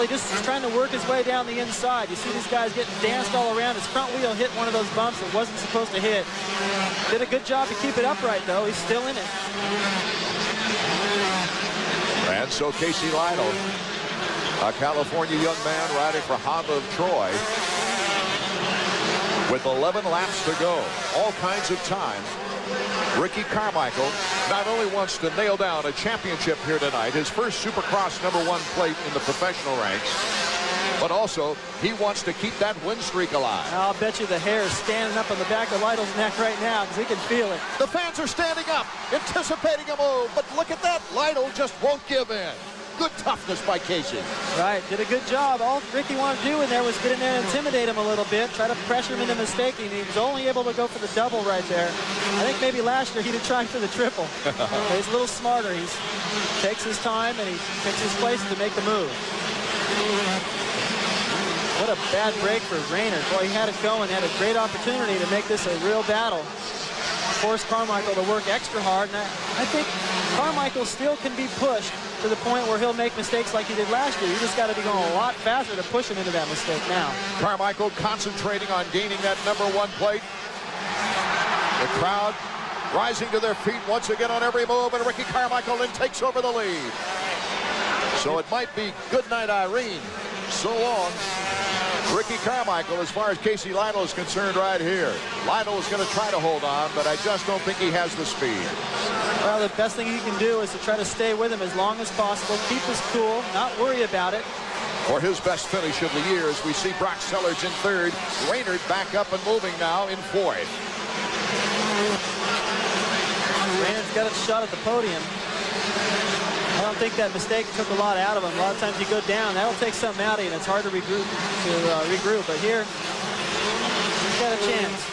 Well, he just is trying to work his way down the inside. You see these guys getting danced all around. His front wheel hit one of those bumps it wasn't supposed to hit. Did a good job to keep it upright, though. He's still in it. And so Casey Lytle, a California young man riding for Honda of Troy, with 11 laps to go, all kinds of time. Ricky Carmichael not only wants to nail down a championship here tonight, his first Supercross #1 plate in the professional ranks, but also he wants to keep that win streak alive. I'll bet you the hair is standing up on the back of Lytle's neck right now because he can feel it. The fans are standing up, anticipating a move, but look at that. Lytle just won't give in. Good toughness by Casey. Right, did a good job. All Ricky wanted to do in there was get in there and intimidate him a little bit, try to pressure him into mistaking. He was only able to go for the double right there. I think maybe last year he'd have tried for the triple. He's a little smarter. He takes his time and he picks his places to make the move. What a bad break for Raynard. Boy, he had it going, had a great opportunity to make this a real battle. Force Carmichael to work extra hard, and I think Carmichael still can be pushed to the point where he'll make mistakes like he did last year. You just got to be going a lot faster to push him into that mistake now. Carmichael concentrating on gaining that #1 plate. The crowd rising to their feet once again on every move, and Ricky Carmichael then takes over the lead. So it might be good night, Irene. So long, Ricky Carmichael, as far as Casey Lytle is concerned right here. Lytle is going to try to hold on, but I just don't think he has the speed. Well, the best thing he can do is to try to stay with him as long as possible, keep his cool, not worry about it. For his best finish of the year, as we see Brock Sellards in third, Raynard back up and moving now in fourth. Raynard's got a shot at the podium. I don't think that mistake took a lot out of him. A lot of times you go down, that'll take something out of you, and it's hard to regroup. But here, he's got a chance.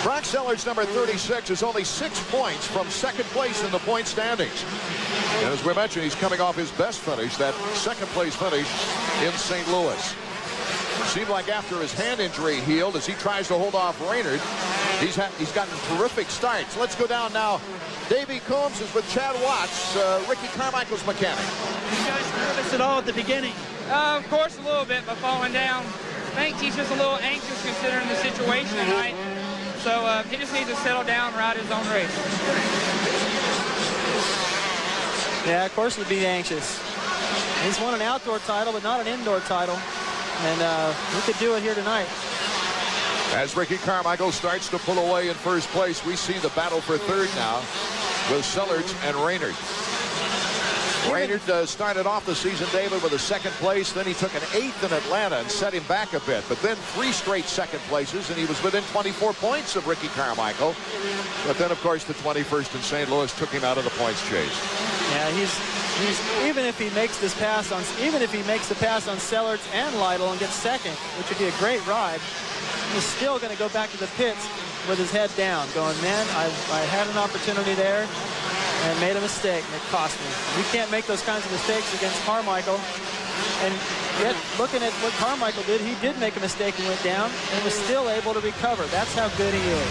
Brock Sellards, number 36, is only 6 points from second place in the point standings. And as we mentioned, he's coming off his best finish, that second place finish in St. Louis. Seemed like after his hand injury healed, as he tries to hold off Raynard, he's gotten terrific starts. Let's go down now. Davey Combs is with Chad Watts, Ricky Carmichael's mechanic. You guys nervous at all at the beginning? Of course, a little bit, but falling down. I think he's just a little anxious considering the situation tonight. So he just needs to settle down and ride his own race. Yeah, of course he'd be anxious. He's won an outdoor title, but not an indoor title. And he could do it here tonight. As Ricky Carmichael starts to pull away in first place, we see the battle for third now with Sellards and Raynard. Raynard started off the season, David, with a second place. Then he took an 8th in Atlanta and set him back a bit. But then 3 straight second places, and he was within 24 points of Ricky Carmichael. But then, of course, the 21st in St. Louis took him out of the points chase. Yeah, he's even if he makes this pass on, even if he makes the pass on Sellards and Lytle and gets second, which would be a great ride, he's still going to go back to the pits with his head down, going, man, I had an opportunity there and made a mistake, and it cost me. We can't make those kinds of mistakes against Carmichael. And yet, looking at what Carmichael did, he did make a mistake and went down and was still able to recover. That's how good he is.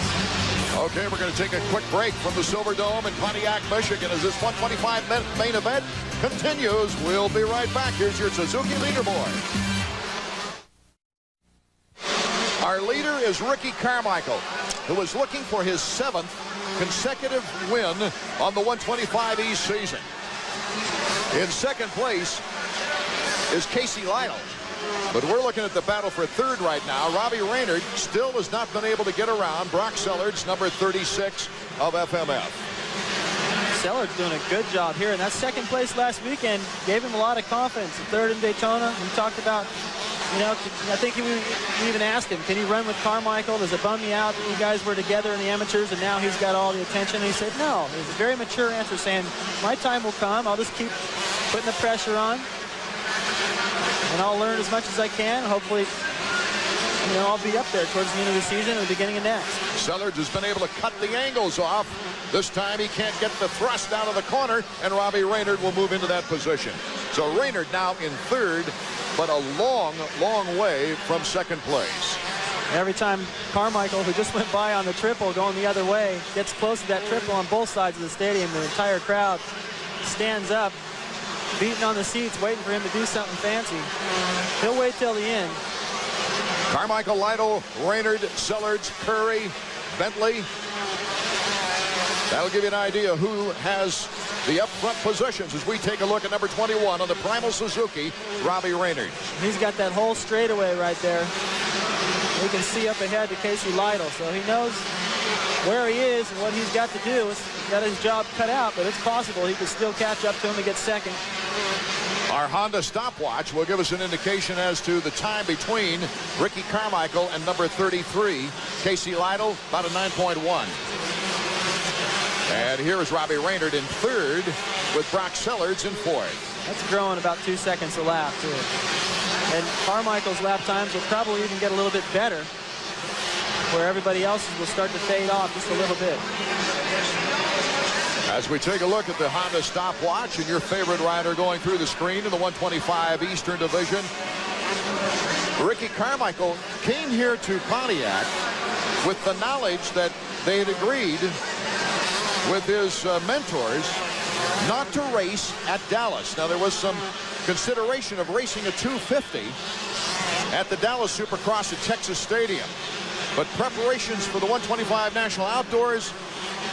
Okay, we're going to take a quick break from the Silverdome in Pontiac, Michigan, as this 125-minute main event continues. We'll be right back. Here's your Suzuki leaderboard. Our leader is Ricky Carmichael, who is looking for his 7th consecutive win on the 125 East season. In second place is Casey Lytle. But we're looking at the battle for third right now. Robbie Raynard still has not been able to get around Brock Sellards, number 36 of FMF. Sellards doing a good job here, and that second place last weekend gave him a lot of confidence. Third in Daytona, we talked about, you know, I think we even asked him, can he run with Carmichael? Does it bum me out that you guys were together in the amateurs and now he's got all the attention? And he said, no. It was a very mature answer saying, my time will come. I'll just keep putting the pressure on, and I'll learn as much as I can. Hopefully, you know, I'll be up there towards the end of the season and the beginning of next. Sellards has been able to cut the angles off. This time he can't get the thrust out of the corner, and Robbie Raynard will move into that position. So Raynard now in third, but a long, long way from second place. Every time Carmichael, who just went by on the triple going the other way, gets close to that triple on both sides of the stadium, the entire crowd stands up beating on the seats, waiting for him to do something fancy. He'll wait till the end. Carmichael, Lytle, Raynard, Sellards, Curry, Bentley. That'll give you an idea who has the up front positions as we take a look at number 21 on the Primal Suzuki, Robbie Raynard. He's got that whole straightaway right there. We can see up ahead to Casey Lytle, so he knows where he is and what he's got to do. He's got his job cut out, but it's possible he could still catch up to him and get second. Our Honda stopwatch will give us an indication as to the time between Ricky Carmichael and number 33, Casey Lytle, about a 9.1. And here is Robbie Raynard in third with Brock Sellards in fourth. That's growing about 2 seconds a lap, too. And Carmichael's lap times will probably even get a little bit better, where everybody else's will start to fade off just a little bit. As we take a look at the Honda stopwatch and your favorite rider going through the screen in the 125 Eastern Division, Ricky Carmichael came here to Pontiac with the knowledge that they had agreed with his mentors not to race at Dallas. Now, there was some consideration of racing a 250 at the Dallas Supercross at Texas Stadium, but preparations for the 125 National Outdoors,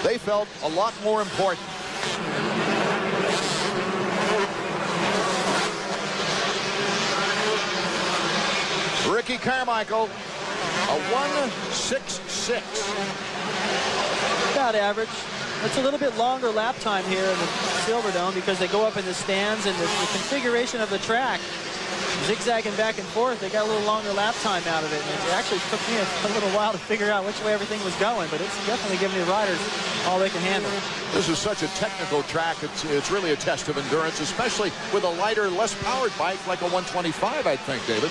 they felt a lot more important. Ricky Carmichael, a 1:66. About average. It's a little bit longer lap time here in the Silverdome because they go up in the stands, and the configuration of the track, zigzagging back and forth, they got a little longer lap time out of it. And it actually took me a little while to figure out which way everything was going, but it's definitely giving the riders all they can handle. This is such a technical track. It's really a test of endurance, especially with a lighter, less powered bike like a 125, I think, David.